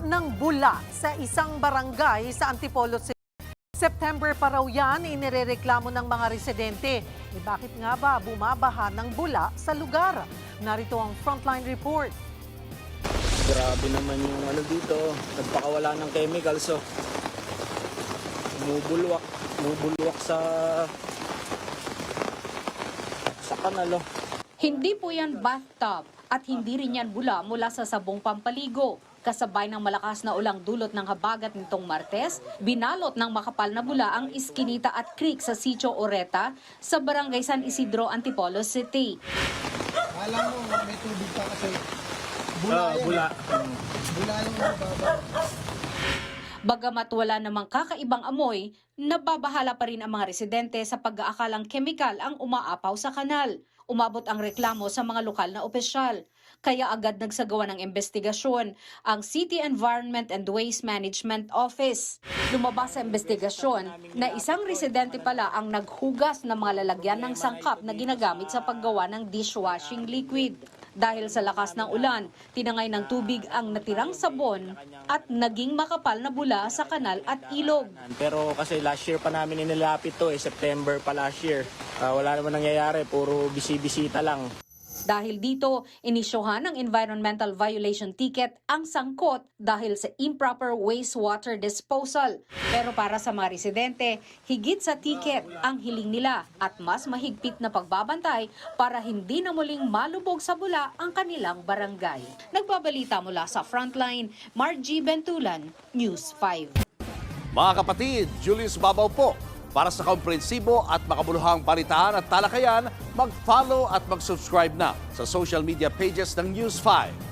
ng bula sa isang barangay sa Antipolo City. September pa raw yan, inirereklamo ng mga residente. Bakit nga ba bumabaha ng bula sa lugar? Narito ang Frontline Report. Grabe naman yung dito, nagpakawala ng chemicals, so umubulwak sa kanal. Hindi po yan bathtub at hindi rin yan bula mula sa sabong pampaligo. Kasabay ng malakas na ulang dulot ng habagat nitong Martes, binalot ng makapal na bula ang Iskinita at Creek sa Sitio Oreta sa Barangay San Isidro, Antipolo City. Alam mo, may tubig pa kasi bula yan. Bula yung baba. Bagamat wala namang kakaibang amoy, nababahala pa rin ang mga residente sa pag-aakalang kemikal ang umaapaw sa kanal. Umabot ang reklamo sa mga lokal na opisyal. Kaya agad nagsagawa ng investigasyon ang City Environment and Waste Management Office. Lumabas sa investigasyon na isang residente pala ang naghugas ng mga lalagyan ng sangkap na ginagamit sa paggawa ng dishwashing liquid. Dahil sa lakas ng ulan, tinangay ng tubig ang natirang sabon at naging makapal na bula sa kanal at ilog. Pero kasi last year pa namin inilapit to, September pa last year. Wala naman nangyayari, puro bisita lang. Dahil dito, inisyohan ng environmental violation ticket ang sangkot dahil sa improper wastewater disposal. Pero para sa mga residente, higit sa ticket ang hiling nila at mas mahigpit na pagbabantay para hindi na muling malubog sa bula ang kanilang barangay. Nagbabalita mula sa Frontline, Margie Bentulan, News 5. Mga kapatid, Julius Babaw po. Para sa komprehensibo at makabuluhang balitaan at talakayan, mag-follow at mag-subscribe na sa social media pages ng News 5.